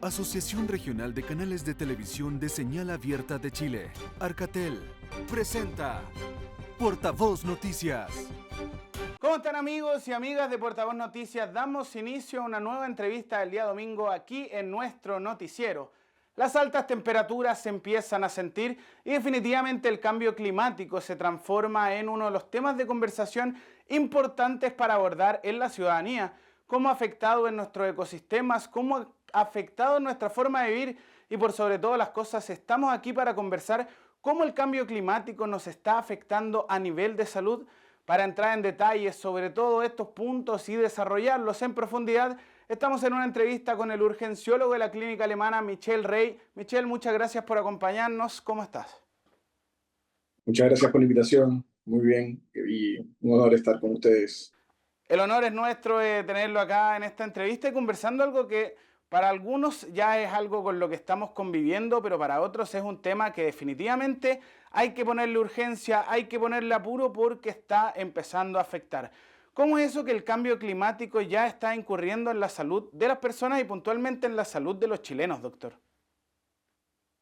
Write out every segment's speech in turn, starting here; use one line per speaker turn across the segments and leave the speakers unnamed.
Asociación Regional de Canales de Televisión de Señal Abierta de Chile, Arcatel, presenta Portavoz Noticias.
¿Cómo están amigos y amigas de Portavoz Noticias? Damos inicio a una nueva entrevista el día domingo aquí en nuestro noticiero. Las altas temperaturas se empiezan a sentir y definitivamente el cambio climático se transforma en uno de los temas de conversación importantes para abordar en la ciudadanía. Cómo ha afectado en nuestros ecosistemas, cómo ha afectado en nuestra forma de vivir y por sobre todas las cosas estamos aquí para conversar cómo el cambio climático nos está afectando a nivel de salud. Para entrar en detalles sobre todos estos puntos y desarrollarlos en profundidad, estamos en una entrevista con el urgenciólogo de la clínica alemana, Michel Rey. Michel, muchas gracias por acompañarnos. ¿Cómo estás?
Muchas gracias por la invitación. Muy bien y un honor estar con ustedes.
El honor es nuestro de tenerlo acá en esta entrevista y conversando algo que para algunos ya es algo con lo que estamos conviviendo, pero para otros es un tema que definitivamente hay que ponerle urgencia, hay que ponerle apuro porque está empezando a afectar. ¿Cómo es eso que el cambio climático ya está incurriendo en la salud de las personas y puntualmente en la salud de los chilenos, doctor?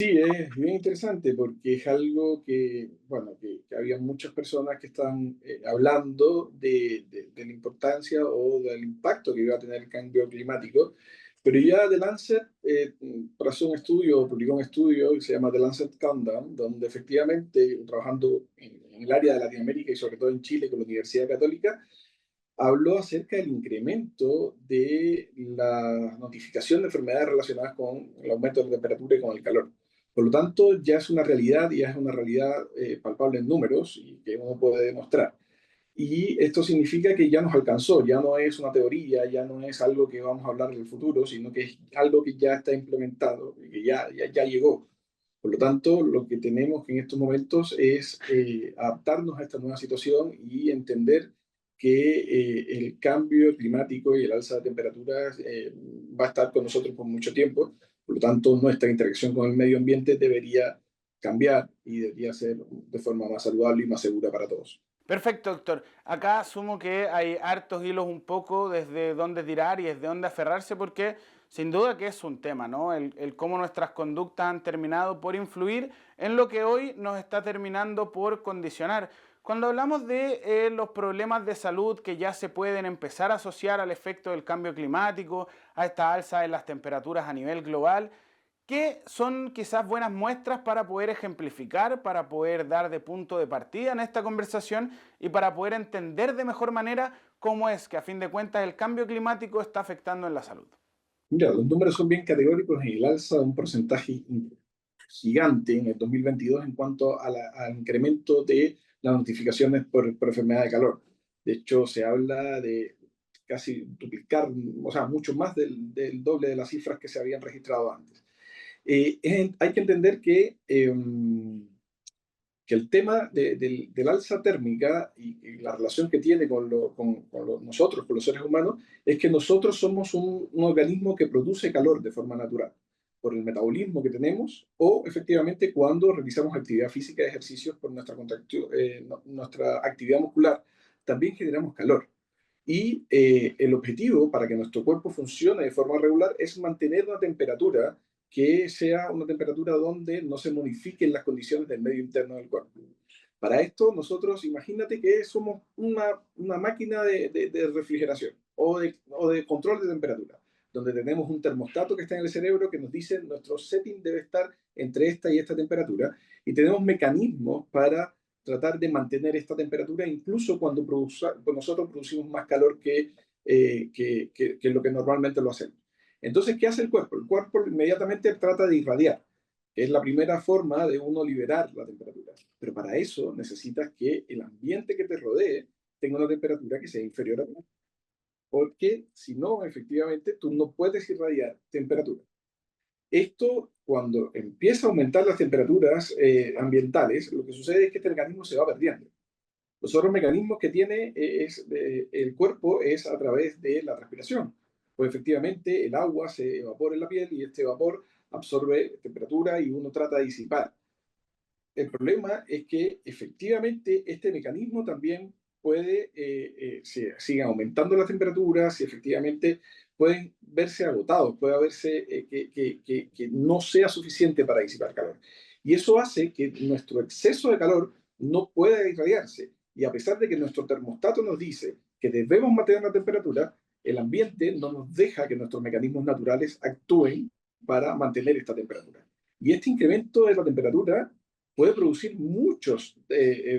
Sí, es bien interesante porque es algo que, bueno, que había muchas personas que están hablando de la importancia o del impacto que iba a tener el cambio climático, pero ya The Lancet trazó un estudio, publicó un estudio que se llama The Lancet Countdown, donde efectivamente, trabajando en el área de Latinoamérica y sobre todo en Chile con la Universidad Católica, habló acerca del incremento de la notificación de enfermedades relacionadas con el aumento de la temperatura y con el calor. Por lo tanto, ya es una realidad y ya es una realidad palpable en números y que uno puede demostrar. Y esto significa que ya nos alcanzó, ya no es una teoría, ya no es algo que vamos a hablar en el futuro, sino que es algo que ya está implementado y que ya llegó. Por lo tanto, lo que tenemos que en estos momentos es adaptarnos a esta nueva situación y entender que el cambio climático y el alza de temperaturas va a estar con nosotros por mucho tiempo. Por lo tanto, nuestra interacción con el medio ambiente debería cambiar y debería ser de forma más saludable y más segura para todos.
Perfecto, doctor. Acá asumo que hay hartos hilos un poco desde dónde tirar y desde dónde aferrarse, porque sin duda que es un tema, ¿no? El cómo nuestras conductas han terminado por influir en lo que hoy nos está terminando por condicionar. Cuando hablamos de los problemas de salud que ya se pueden empezar a asociar al efecto del cambio climático, a esta alza en las temperaturas a nivel global, ¿qué son quizás buenas muestras para poder ejemplificar, para poder dar de punto de partida en esta conversación y para poder entender de mejor manera cómo es que a fin de cuentas el cambio climático está afectando en la salud?
Mira, los números son bien categóricos en el alza de un porcentaje gigante en el 2022 en cuanto al incremento de las notificaciones por enfermedad de calor. De hecho, se habla de casi duplicar, o sea, mucho más del doble de las cifras que se habían registrado antes. Hay que entender que el tema del alza térmica y la relación que tiene con nosotros, con los seres humanos, es que nosotros somos un organismo que produce calor de forma natural, por el metabolismo que tenemos o efectivamente cuando realizamos actividad física y ejercicios por nuestra actividad muscular, también generamos calor. Y el objetivo para que nuestro cuerpo funcione de forma regular es mantener una temperatura que sea una temperatura donde no se modifiquen las condiciones del medio interno del cuerpo. Para esto, nosotros, imagínate que somos una máquina de refrigeración o de control de temperatura, donde tenemos un termostato que está en el cerebro que nos dice nuestro setting debe estar entre esta y esta temperatura, y tenemos mecanismos para tratar de mantener esta temperatura incluso cuando nosotros producimos más calor que lo que normalmente lo hacemos. Entonces, ¿qué hace el cuerpo? El cuerpo inmediatamente trata de irradiar, que es la primera forma de uno liberar la temperatura. Pero para eso necesitas que el ambiente que te rodee tenga una temperatura que sea inferior a tu. Porque si no, efectivamente, tú no puedes irradiar temperatura. Esto, cuando empieza a aumentar las temperaturas ambientales, lo que sucede es que este mecanismo se va perdiendo. Los otros mecanismos que tiene el cuerpo es a través de la respiración. Pues efectivamente el agua se evapora en la piel y este vapor absorbe temperatura y uno trata de disipar. El problema es que efectivamente este mecanismo también puede, si sigue aumentando las temperaturas, si efectivamente pueden verse agotados, puede verse que no sea suficiente para disipar calor. Y eso hace que nuestro exceso de calor no pueda irradiarse. Y a pesar de que nuestro termostato nos dice que debemos mantener la temperatura, el ambiente no nos deja que nuestros mecanismos naturales actúen para mantener esta temperatura. Y este incremento de la temperatura puede producir muchos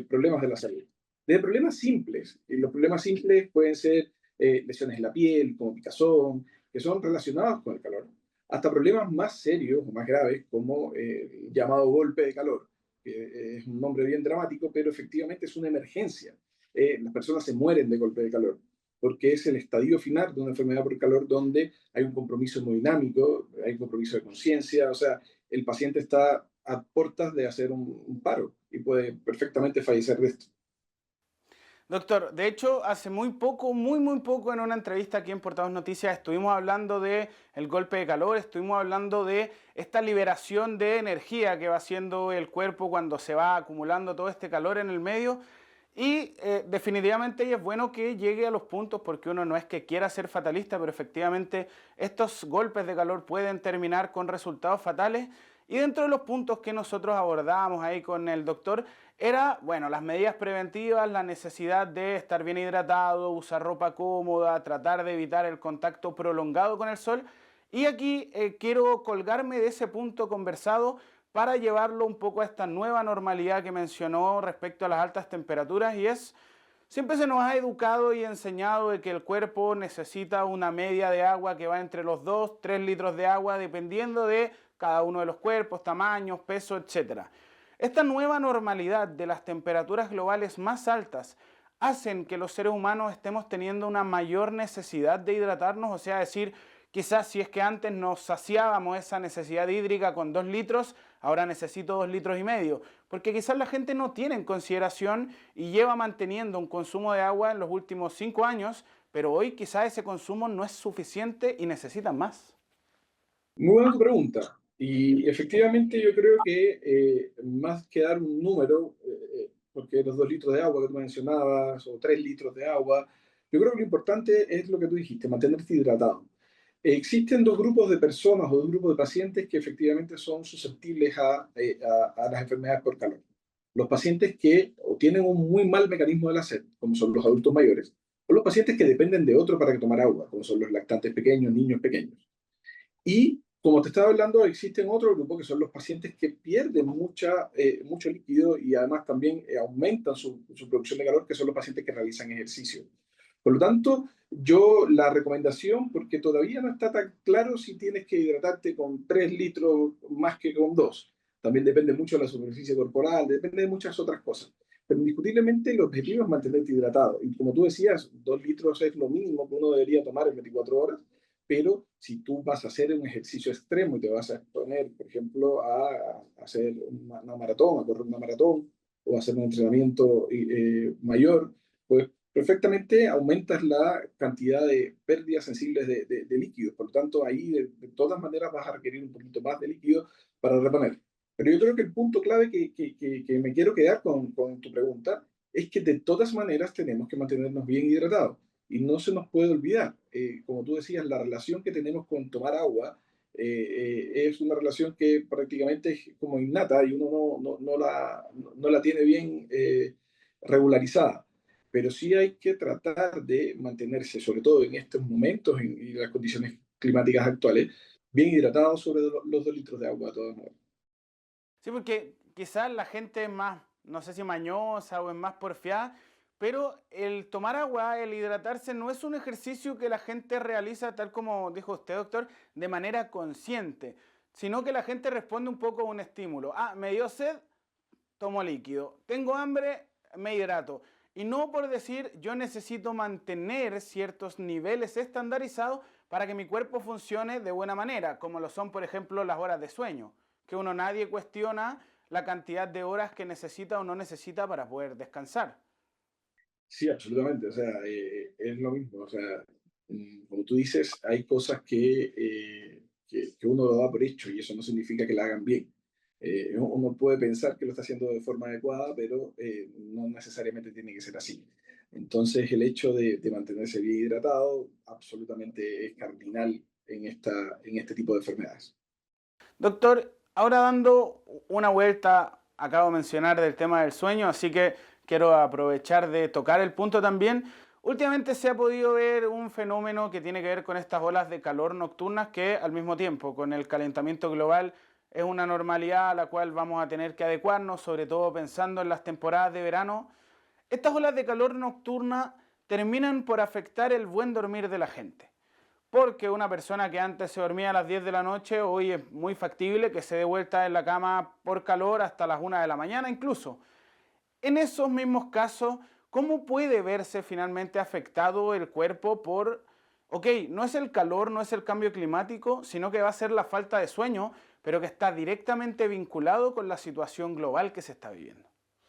problemas de la salud. De problemas simples, y los problemas simples pueden ser lesiones en la piel, como picazón, que son relacionados con el calor, hasta problemas más serios o más graves, como el llamado golpe de calor, que es un nombre bien dramático, pero efectivamente es una emergencia. Las personas se mueren de golpe de calor, porque es el estadio final de una enfermedad por calor donde hay un compromiso hemodinámico, hay un compromiso de conciencia, o sea, el paciente está a puertas de hacer un paro y puede perfectamente fallecer de esto.
Doctor, de hecho, hace muy poco, muy poco, en una entrevista aquí en Portavoz Noticias, estuvimos hablando de el golpe de calor, estuvimos hablando de esta liberación de energía que va haciendo el cuerpo cuando se va acumulando todo este calor en el medio. Y definitivamente es bueno que llegue a los puntos, porque uno no es que quiera ser fatalista, pero efectivamente estos golpes de calor pueden terminar con resultados fatales. Y dentro de los puntos que nosotros abordábamos ahí con el doctor era, bueno, las medidas preventivas, la necesidad de estar bien hidratado, usar ropa cómoda, tratar de evitar el contacto prolongado con el sol. Y aquí quiero colgarme de ese punto conversado para llevarlo un poco a esta nueva normalidad que mencionó respecto a las altas temperaturas, y es, siempre se nos ha educado y enseñado de que el cuerpo necesita una media de agua que va entre los 2, 3 litros de agua, dependiendo de cada uno de los cuerpos, tamaños, peso, etcétera. Esta nueva normalidad de las temperaturas globales más altas hacen que los seres humanos estemos teniendo una mayor necesidad de hidratarnos, o sea, decir, quizás si es que antes nos saciábamos esa necesidad hídrica con 2 litros, ahora necesito 2 litros y medio, porque quizás la gente no tiene en consideración y lleva manteniendo un consumo de agua en los últimos 5 años, pero hoy quizás ese consumo no es suficiente y necesitan más.
Muy buena tu pregunta. Y efectivamente yo creo que más que dar un número, porque los 2 litros de agua que tú mencionabas, o 3 litros de agua, yo creo que lo importante es lo que tú dijiste, mantenerte hidratado. Existen dos grupos de personas o dos grupos de pacientes que efectivamente son susceptibles a las enfermedades por calor. Los pacientes que o tienen un muy mal mecanismo de la sed, como son los adultos mayores, o los pacientes que dependen de otro para tomar agua, como son los lactantes pequeños, niños pequeños. Y como te estaba hablando, existen otro grupo que son los pacientes que pierden mucho líquido y además también aumentan su producción de calor, que son los pacientes que realizan ejercicio. Por lo tanto, yo la recomendación, porque todavía no está tan claro si tienes que hidratarte con 3 litros más que con 2. También depende mucho de la superficie corporal, depende de muchas otras cosas. Pero indiscutiblemente el objetivo es mantenerte hidratado. Y como tú decías, 2 litros es lo mínimo que uno debería tomar en 24 horas, pero si tú vas a hacer un ejercicio extremo y te vas a exponer, por ejemplo, a hacer una maratón, a correr una maratón o a hacer un entrenamiento mayor, pues perfectamente aumentas la cantidad de pérdidas sensibles de líquidos. Por lo tanto, ahí de todas maneras vas a requerir un poquito más de líquido para reponer. Pero yo creo que el punto clave que me quiero quedar con tu pregunta es que de todas maneras tenemos que mantenernos bien hidratados. Y no se nos puede olvidar, como tú decías, la relación que tenemos con tomar agua es una relación que prácticamente es como innata y uno no la tiene bien regularizada. Pero sí hay que tratar de mantenerse, sobre todo en estos momentos y las condiciones climáticas actuales, bien hidratado sobre los 2 litros de agua de todas maneras.
Sí, porque quizás la gente es más, no sé si mañosa o es más porfiada, pero el tomar agua, el hidratarse, no es un ejercicio que la gente realiza, tal como dijo usted, doctor, de manera consciente, sino que la gente responde un poco a un estímulo. Ah, me dio sed, tomo líquido. Tengo hambre, me hidrato. Y no por decir yo necesito mantener ciertos niveles estandarizados para que mi cuerpo funcione de buena manera, como lo son, por ejemplo, las horas de sueño, que uno nadie cuestiona la cantidad de horas que necesita o no necesita para poder descansar.
Sí, absolutamente. O sea, es lo mismo. O sea, como tú dices, hay cosas que uno lo da por hecho y eso no significa que la hagan bien. Uno puede pensar que lo está haciendo de forma adecuada, pero no necesariamente tiene que ser así. Entonces, el hecho de mantenerse bien hidratado absolutamente es cardinal en este tipo de enfermedades.
Doctor, ahora dando una vuelta, acabo de mencionar del tema del sueño, así que quiero aprovechar de tocar el punto también. Últimamente se ha podido ver un fenómeno que tiene que ver con estas olas de calor nocturnas que al mismo tiempo con el calentamiento global es una normalidad a la cual vamos a tener que adecuarnos, sobre todo pensando en las temporadas de verano. Estas olas de calor nocturna terminan por afectar el buen dormir de la gente. Porque una persona que antes se dormía a las 10 de la noche, hoy es muy factible que se dé vuelta en la cama por calor hasta las 1 de la mañana incluso. En esos mismos casos, ¿cómo puede verse finalmente afectado el cuerpo por, ok, no es el calor, no es el cambio climático, sino que va a ser la falta de sueño, pero que está directamente vinculado con la situación global que se está viviendo?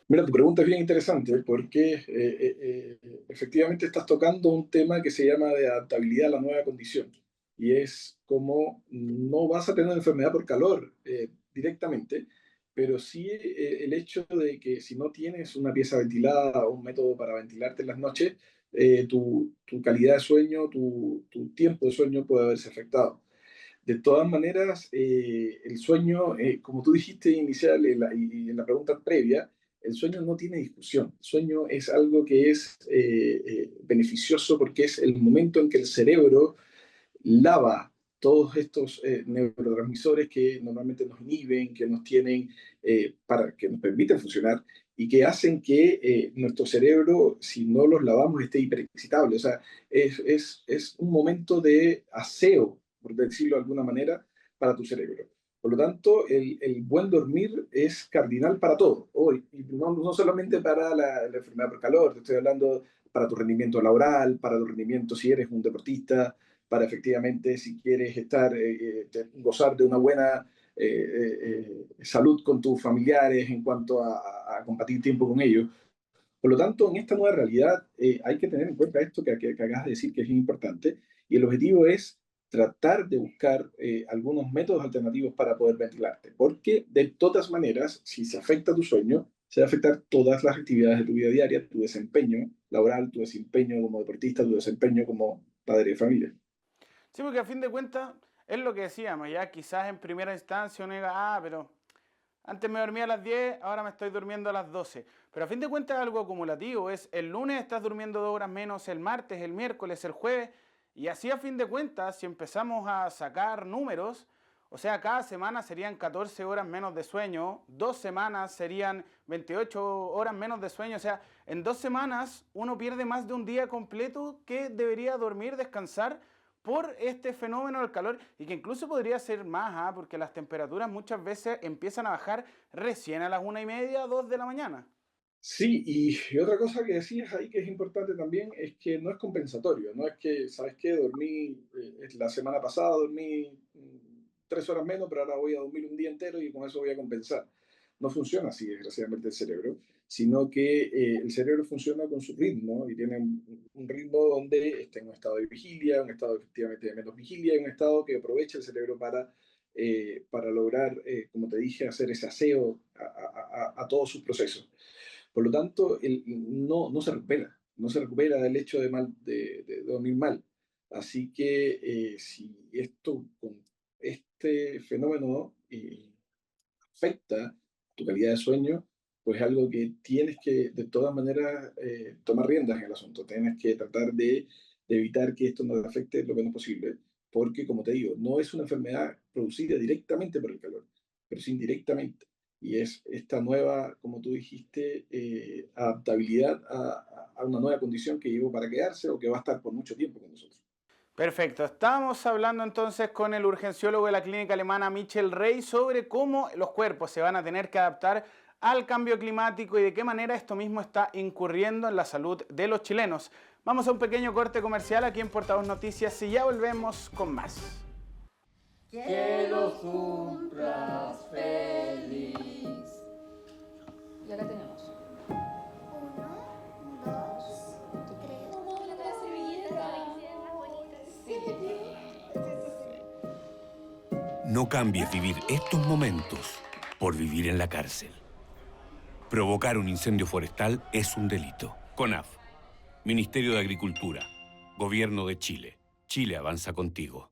Mira, tu pregunta es bien interesante porque efectivamente estás tocando un tema que se llama de adaptabilidad a la nueva condición y es como no vas a tener enfermedad por calor directamente, pero sí el hecho de que si no tienes una pieza ventilada o un método para ventilarte en las noches, tu calidad de sueño, tu tiempo de sueño puede verse afectado. De todas maneras, el sueño, como tú dijiste inicial y en la pregunta previa, el sueño no tiene discusión. El sueño es algo que es beneficioso porque es el momento en que el cerebro lava todos estos neurotransmisores que normalmente nos inhiben, que nos tienen, que nos permiten funcionar y que hacen que nuestro cerebro, si no los lavamos, esté hiperexcitable. O sea, es un momento de aseo, por decirlo de alguna manera, para tu cerebro. Por lo tanto, el buen dormir es cardinal para todo. Hoy, y no solamente para la enfermedad por calor, te estoy hablando para tu rendimiento laboral, para tu rendimiento si eres un deportista, para efectivamente si quieres gozar de una buena salud con tus familiares en cuanto a compartir tiempo con ellos. Por lo tanto, en esta nueva realidad hay que tener en cuenta esto que acabas de decir que es importante y el objetivo es tratar de buscar algunos métodos alternativos para poder ventilarte, porque de todas maneras, si se afecta tu sueño, se va a afectar todas las actividades de tu vida diaria, tu desempeño laboral, tu desempeño como deportista, tu desempeño como padre de familia.
Sí, porque a fin de cuentas es lo que decíamos, ya quizás en primera instancia uno diga, pero antes me dormía a las 10, ahora me estoy durmiendo a las 12. Pero a fin de cuentas es algo acumulativo, es el lunes estás durmiendo 2 horas menos, el martes, el miércoles, el jueves, y así a fin de cuentas, si empezamos a sacar números, o sea, cada semana serían 14 horas menos de sueño, 2 semanas serían 28 horas menos de sueño, o sea, en 2 semanas uno pierde más de un día completo que debería dormir, descansar, por este fenómeno del calor y que incluso podría ser más, porque las temperaturas muchas veces empiezan a bajar recién a las 1:30, 2 de la mañana.
Sí, y otra cosa que decías ahí que es importante también es que no es compensatorio, no es que, ¿sabes qué? Dormí, la semana pasada dormí 3 horas menos, pero ahora voy a dormir un día entero y con eso voy a compensar. No funciona así, desgraciadamente, el cerebro, sino que el cerebro funciona con su ritmo y tiene un ritmo donde está en un estado de vigilia, un estado efectivamente de menos vigilia y un estado que aprovecha el cerebro para lograr, como te dije, hacer ese aseo a todos sus procesos. Por lo tanto, no se recupera, no se recupera del hecho de dormir mal. Así que si esto, con este fenómeno afecta tu calidad de sueño, pues algo que tienes que de todas maneras tomar riendas en el asunto. Tienes que tratar de evitar que esto nos afecte lo menos posible, porque como te digo, no es una enfermedad producida directamente por el calor, pero sí indirectamente. Y es esta nueva, como tú dijiste, adaptabilidad a una nueva condición que llegó para quedarse o que va a estar por mucho tiempo con nosotros.
Perfecto, estamos hablando entonces con el urgenciólogo de la clínica alemana Michel Rey sobre cómo los cuerpos se van a tener que adaptar al cambio climático y de qué manera esto mismo está incurriendo en la salud de los chilenos. Vamos a un pequeño corte comercial aquí en Portavoz Noticias y ya volvemos con más.
Que lo cumplas feliz. Y acá tenemos.
1, 2, 3.
Tomamos la servilleta.
No cambies vivir estos momentos por vivir en la cárcel. Provocar un incendio forestal es un delito. CONAF. Ministerio de Agricultura, Gobierno de Chile. Chile avanza contigo.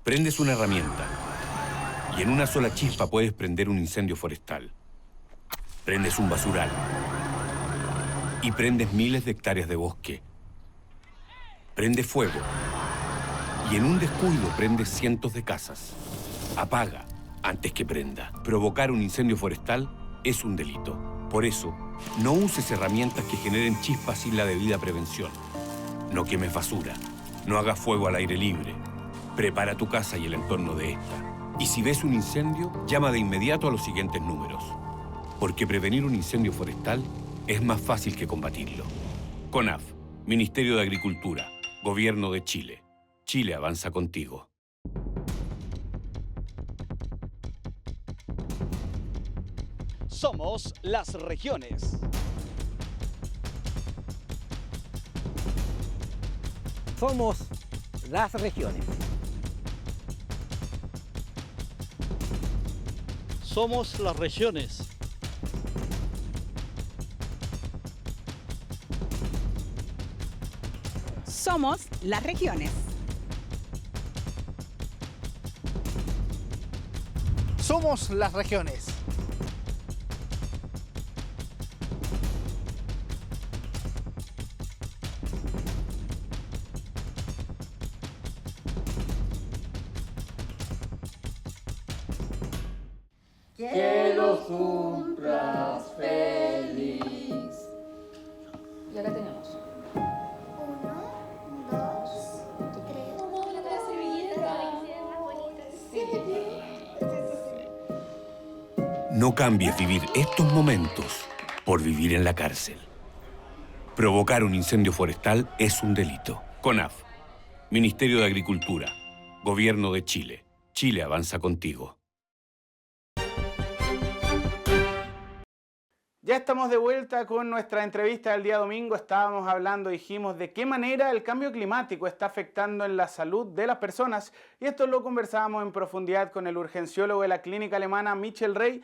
Prendes una herramienta y en una sola chispa puedes prender un incendio forestal. Prendes un basural y prendes miles de hectáreas de bosque. Prende fuego y en un descuido prendes cientos de casas. Apaga antes que prenda. Provocar un incendio forestal es un delito. Por eso, no uses herramientas que generen chispas sin la debida prevención. No quemes basura. No hagas fuego al aire libre. Prepara tu casa y el entorno de esta. Y si ves un incendio, llama de inmediato a los siguientes números. Porque prevenir un incendio forestal es más fácil que combatirlo. CONAF, Ministerio de Agricultura, Gobierno de Chile. Chile avanza contigo.
Somos las regiones.
Somos las regiones.
Somos las regiones.
Somos las regiones.
Somos las regiones.
Que lo cumplas feliz. Y acá tenemos.
1, 2, 3.
¡Oh, la servilleta!
No cambies vivir estos momentos por vivir en la cárcel. Provocar un incendio forestal es un delito. CONAF, Ministerio de Agricultura, Gobierno de Chile. Chile avanza contigo.
Ya estamos de vuelta con nuestra entrevista del día domingo. Estábamos hablando, dijimos, de qué manera el cambio climático está afectando en la salud de las personas. Y esto lo conversábamos en profundidad con el urgenciólogo de la clínica alemana, Michel Rey.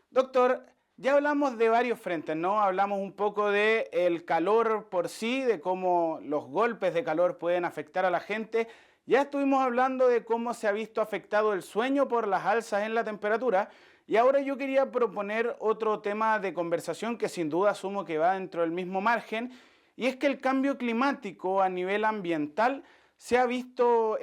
Doctor, ya hablamos de varios frentes, ¿no? Hablamos un poco del calor por sí, de cómo los golpes de calor pueden afectar a la gente. Ya estuvimos hablando de cómo se ha visto afectado el sueño por las alzas en la temperatura. Y ahora yo quería proponer otro tema de conversación que sin duda asumo que va dentro del mismo margen, y es que el cambio climático a nivel ambiental se ha visto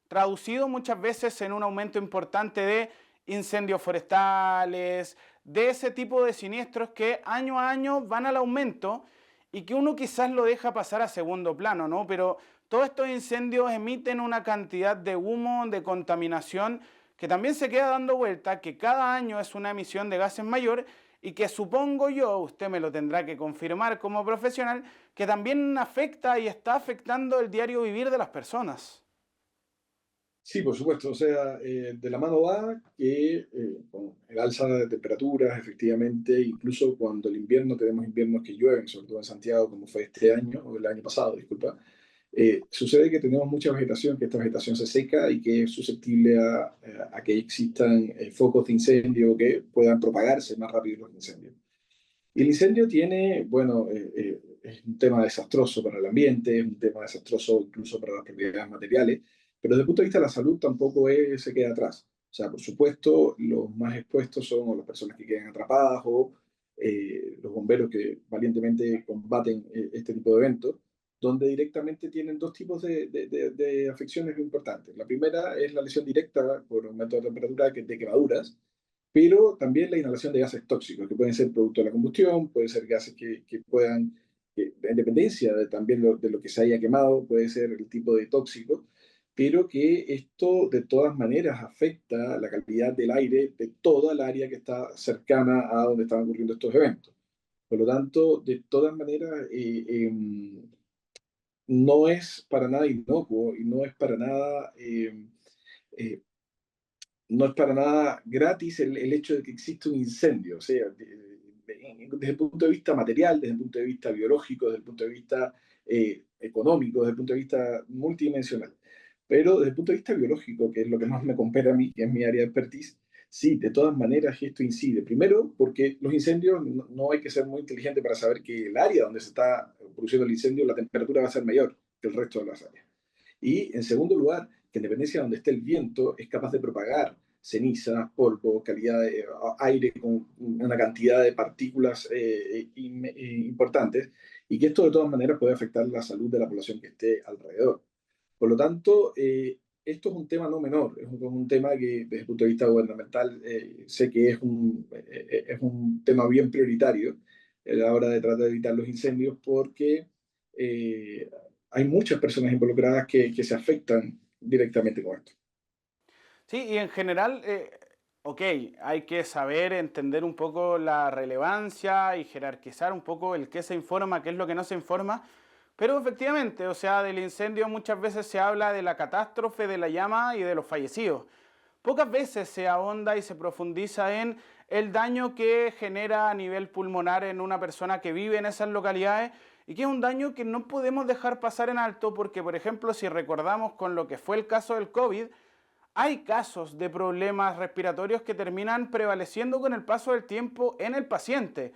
traducido muchas veces en un aumento importante de incendios forestales, de ese tipo de siniestros que año a año van al aumento y que uno quizás lo deja pasar a segundo plano, ¿no? Pero todos estos incendios emiten una cantidad de humo, de contaminación, que también se queda dando vuelta, que cada año es una emisión de gases mayor y que supongo yo, usted me lo tendrá que confirmar como profesional, que también afecta y está afectando el diario vivir de las personas.
Sí, por supuesto. O sea, de la mano va que con el alza de temperaturas, efectivamente, incluso cuando el invierno, tenemos inviernos que llueven, sobre todo en Santiago, como fue este año, o el año pasado, disculpa, sucede que tenemos mucha vegetación, que esta vegetación se seca y que es susceptible a que existan focos de incendio que puedan propagarse más rápido los incendios. Y el incendio tiene, bueno, es un tema desastroso para el ambiente, es un tema desastroso incluso para las propiedades materiales, pero desde el punto de vista de la salud tampoco se queda atrás. O sea, por supuesto, los más expuestos son o las personas que quedan atrapadas o los bomberos que valientemente combaten este tipo de eventos, donde directamente tienen dos tipos de afecciones importantes. La primera es la lesión directa por aumento de temperatura de quemaduras, pero también la inhalación de gases tóxicos, que pueden ser producto de la combustión, pueden ser gases que puedan, en dependencia también de lo que se haya quemado, puede ser el tipo de tóxico, pero que esto de todas maneras afecta la calidad del aire de toda el área que está cercana a donde están ocurriendo estos eventos. Por lo tanto, de todas maneras, no es para nada inocuo y no es para nada... no es para nada gratis el hecho de que existe un incendio. O sea, desde el punto de vista material, desde el punto de vista biológico, desde el punto de vista económico, desde el punto de vista multidimensional. Pero desde el punto de vista biológico, que es lo que más me compete a mí, que es mi área de expertise, sí, de todas maneras esto incide. Primero, porque los incendios no hay que ser muy inteligente para saber que el área donde se está produciendo el incendio, la temperatura va a ser mayor que el resto de las áreas. Y en segundo lugar, que en dependencia de donde esté el viento, es capaz de propagar cenizas, polvo, calidad de aire con una cantidad de partículas importantes, y que esto de todas maneras puede afectar la salud de la población que esté alrededor. Por lo tanto, esto es un tema no menor, es un tema que desde el punto de vista gubernamental sé que es un tema bien prioritario a la hora de tratar de evitar los incendios, porque hay muchas personas involucradas que se afectan directamente con esto.
Sí, y en general, ok, hay que saber entender un poco la relevancia y jerarquizar un poco el qué se informa, qué es lo que no se informa, pero efectivamente, o sea, del incendio muchas veces se habla de la catástrofe, de la llama y de los fallecidos. Pocas veces se ahonda y se profundiza en el daño que genera a nivel pulmonar en una persona que vive en esas localidades y que es un daño que no podemos dejar pasar en alto porque, por ejemplo, si recordamos con lo que fue el caso del COVID, hay casos de problemas respiratorios que terminan prevaleciendo con el paso del tiempo en el paciente.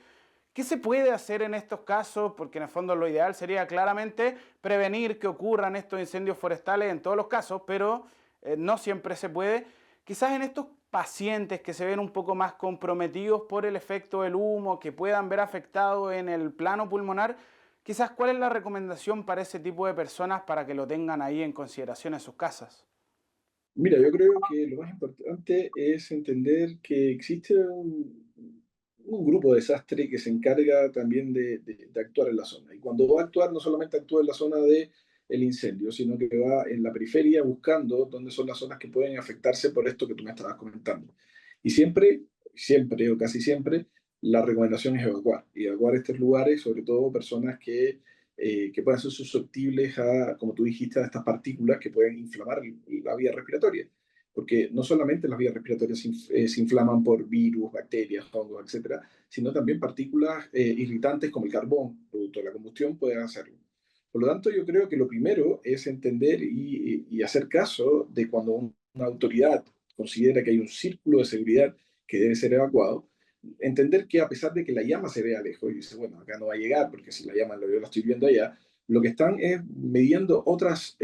¿Qué se puede hacer en estos casos? Porque en el fondo lo ideal sería claramente prevenir que ocurran estos incendios forestales en todos los casos, pero no siempre se puede. Quizás en estos pacientes que se ven un poco más comprometidos por el efecto del humo, que puedan ver afectado en el plano pulmonar, quizás ¿cuál es la recomendación para ese tipo de personas para que lo tengan ahí en consideración en sus casas?
Mira, yo creo que lo más importante es entender que existe un grupo de desastre que se encarga también de actuar en la zona. Y cuando va a actuar, no solamente actúa en la zona del incendio, sino que va en la periferia buscando dónde son las zonas que pueden afectarse por esto que tú me estabas comentando. Y siempre o casi siempre, la recomendación es evacuar. Y evacuar estos lugares, sobre todo personas que puedan ser susceptibles a, como tú dijiste, a estas partículas que pueden inflamar la vía respiratoria. Porque no solamente las vías respiratorias se inflaman por virus, bacterias, hongos, etcétera, sino también partículas irritantes como el carbón, producto de la combustión, pueden hacerlo. Por lo tanto, yo creo que lo primero es entender y hacer caso de cuando una autoridad considera que hay un círculo de seguridad que debe ser evacuado, entender que a pesar de que la llama se vea lejos y dice, bueno, acá no va a llegar porque si la llama yo la estoy viendo allá, lo que están es midiendo otras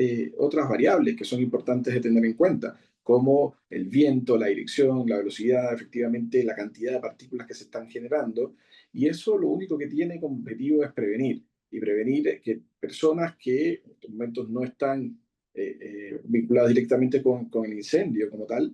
variables que son importantes de tener en cuenta, como el viento, la dirección, la velocidad, efectivamente la cantidad de partículas que se están generando, y eso lo único que tiene como objetivo es prevenir, y prevenir que personas que en estos momentos no están vinculadas directamente con el incendio como tal,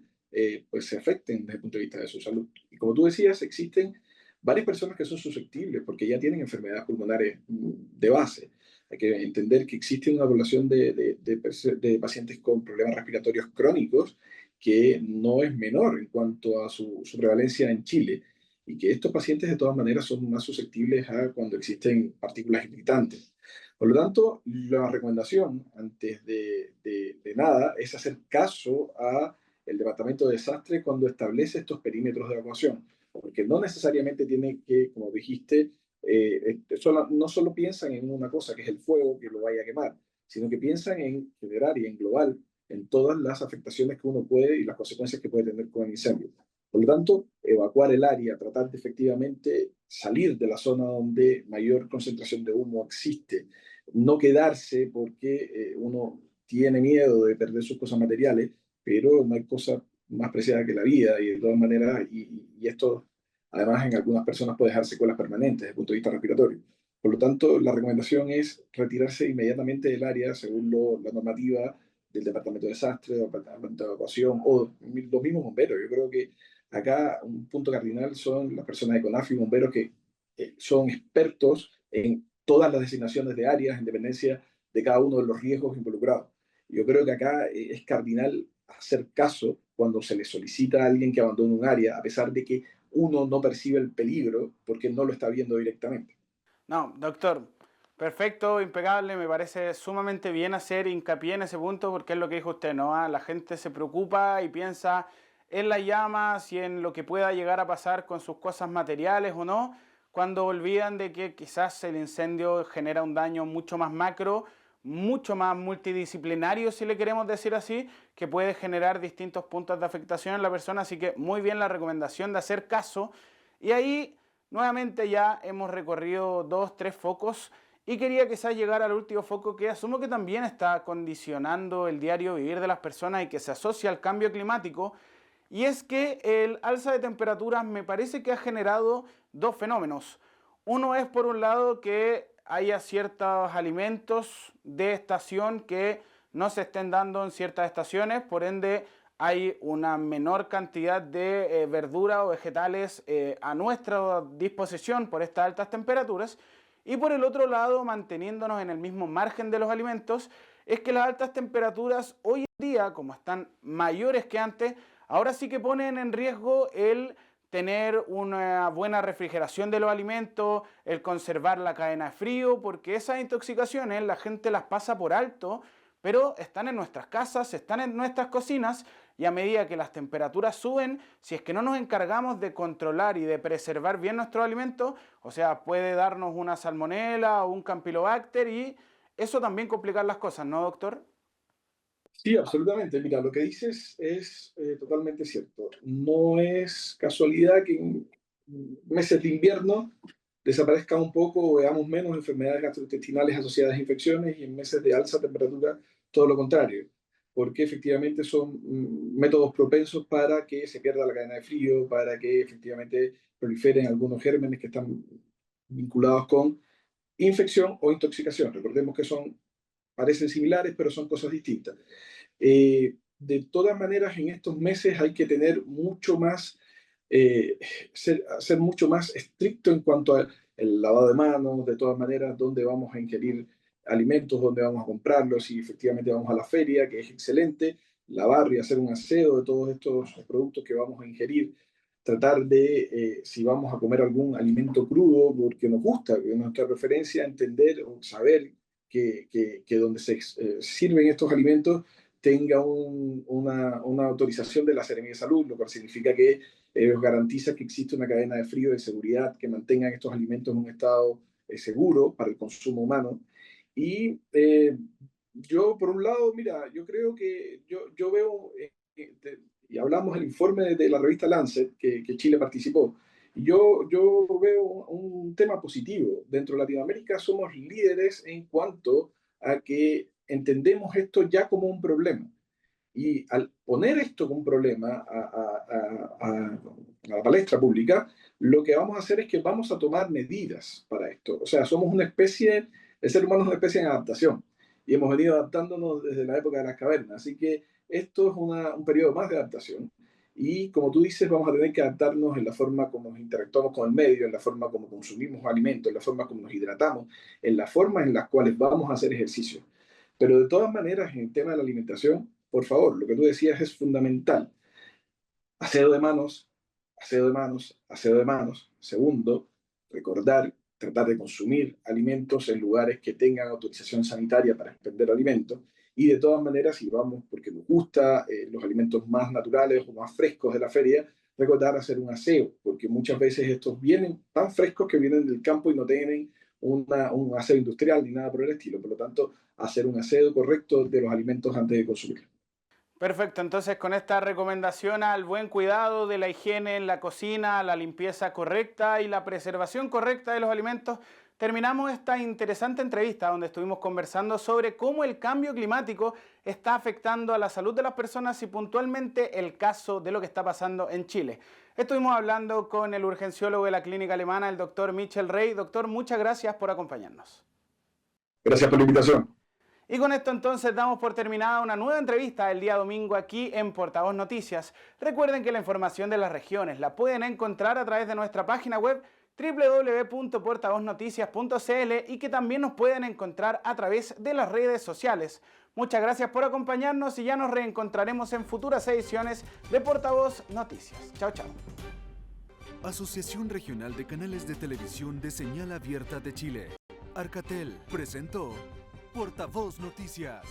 pues se afecten desde el punto de vista de su salud. Y como tú decías, existen varias personas que son susceptibles porque ya tienen enfermedades pulmonares de base. Hay que entender que existe una población de pacientes con problemas respiratorios crónicos que no es menor en cuanto a su prevalencia en Chile y que estos pacientes de todas maneras son más susceptibles a cuando existen partículas irritantes. Por lo tanto, la recomendación antes de nada es hacer caso a el Departamento de Desastre cuando establece estos perímetros de evacuación, porque no necesariamente tiene que, como dijiste, no solo piensan en una cosa que es el fuego que lo vaya a quemar, sino que piensan en general y en global en todas las afectaciones que uno puede y las consecuencias que puede tener con el incendio. Por lo tanto, evacuar el área, tratar de efectivamente salir de la zona donde mayor concentración de humo existe, no quedarse porque uno tiene miedo de perder sus cosas materiales, pero no hay cosa más preciada que la vida y de todas maneras, y esto además en algunas personas puede dejar secuelas permanentes desde el punto de vista respiratorio. Por lo tanto, la recomendación es retirarse inmediatamente del área según la normativa del Departamento de Desastre, del Departamento de Evacuación o los mismos bomberos. Yo creo que acá un punto cardinal son las personas de CONAF y bomberos que son expertos en todas las designaciones de áreas en dependencia de cada uno de los riesgos involucrados. Yo creo que acá es cardinal hacer caso cuando se le solicita a alguien que abandone un área, a pesar de que uno no percibe el peligro porque no lo está viendo directamente.
No, doctor, perfecto, impecable, me parece sumamente bien hacer hincapié en ese punto porque es lo que dijo usted, ¿no? La gente se preocupa y piensa en las llamas y en lo que pueda llegar a pasar con sus cosas materiales o no, cuando olvidan de que quizás el incendio genera un daño mucho más macro, mucho más multidisciplinario, si le queremos decir así, que puede generar distintos puntos de afectación en la persona. Así que muy bien la recomendación de hacer caso. Y ahí nuevamente ya hemos recorrido 2, 3 focos y quería quizás llegar al último foco, que asumo que también está condicionando el diario vivir de las personas y que se asocia al cambio climático. Y es que el alza de temperaturas me parece que ha generado 2 fenómenos. Uno es, por un lado, que haya ciertos alimentos de estación que no se estén dando en ciertas estaciones, por ende hay una menor cantidad de verduras o vegetales a nuestra disposición por estas altas temperaturas. Y por el otro lado, manteniéndonos en el mismo margen de los alimentos, es que las altas temperaturas hoy en día, como están mayores que antes, ahora sí que ponen en riesgo el tener una buena refrigeración de los alimentos, el conservar la cadena de frío, porque esas intoxicaciones la gente las pasa por alto, pero están en nuestras casas, están en nuestras cocinas, y a medida que las temperaturas suben, si es que no nos encargamos de controlar y de preservar bien nuestros alimentos, o sea, puede darnos una salmonela o un campylobacter, y eso también complicar las cosas, ¿no, doctor?
Sí, absolutamente. Mira, lo que dices es totalmente cierto. No es casualidad que en meses de invierno desaparezca un poco o veamos menos enfermedades gastrointestinales asociadas a infecciones, y en meses de alta temperatura todo lo contrario, porque efectivamente son métodos propensos para que se pierda la cadena de frío, para que efectivamente proliferen algunos gérmenes que están vinculados con infección o intoxicación. Recordemos que parecen similares, pero son cosas distintas. De todas maneras, en estos meses hay que tener mucho más, ser mucho más estricto en cuanto al lavado de manos, de todas maneras, dónde vamos a ingerir alimentos, dónde vamos a comprarlos, si efectivamente vamos a la feria, que es excelente, lavar y hacer un aseo de todos estos productos que vamos a ingerir, tratar de, si vamos a comer algún alimento crudo, porque nos gusta, que es nuestra preferencia, entender o saber que donde se sirven estos alimentos tenga una autorización de la Seremía de Salud, lo cual significa que garantiza que existe una cadena de frío de seguridad que mantengan estos alimentos en un estado seguro para el consumo humano. Y yo, por un lado, mira, yo creo que yo veo, y hablamos del informe de la revista Lancet, que Chile participó, y yo veo un tema positivo. Dentro de Latinoamérica somos líderes en cuanto a que entendemos esto ya como un problema. Y al poner esto como un problema a la palestra pública, lo que vamos a hacer es que vamos a tomar medidas para esto. O sea, somos una especie, el ser humano es una especie en adaptación, y hemos venido adaptándonos desde la época de las cavernas. Así que esto es un periodo más de adaptación. Y como tú dices, vamos a tener que adaptarnos en la forma como nos interactuamos con el medio, en la forma como consumimos alimentos, en la forma como nos hidratamos, en la forma en las cuales vamos a hacer ejercicio. Pero de todas maneras, en el tema de la alimentación, por favor, lo que tú decías es fundamental. Aseo de manos, aseo de manos, aseo de manos. Segundo, recordar, tratar de consumir alimentos en lugares que tengan autorización sanitaria para expender alimentos. Y de todas maneras, si vamos porque nos gusta los alimentos más naturales o más frescos de la feria, recordar hacer un aseo, porque muchas veces estos vienen tan frescos que vienen del campo y no tienen un aseo industrial ni nada por el estilo. Por lo tanto, hacer un aseo correcto de los alimentos antes de consumirlos.
Perfecto, entonces con esta recomendación al buen cuidado de la higiene en la cocina, la limpieza correcta y la preservación correcta de los alimentos, terminamos esta interesante entrevista donde estuvimos conversando sobre cómo el cambio climático está afectando a la salud de las personas y puntualmente el caso de lo que está pasando en Chile. Estuvimos hablando con el urgenciólogo de la clínica alemana, el doctor Michel Rey. Doctor, muchas gracias por acompañarnos.
Gracias por la invitación.
Y con esto entonces damos por terminada una nueva entrevista el día domingo aquí en Portavoz Noticias. Recuerden que la información de las regiones la pueden encontrar a través de nuestra página web www.portavoznoticias.cl y que también nos pueden encontrar a través de las redes sociales. Muchas gracias por acompañarnos y ya nos reencontraremos en futuras ediciones de Portavoz Noticias. Chao, chao.
Asociación Regional de Canales de Televisión de Señal Abierta de Chile. Arcatel presentó Portavoz Noticias.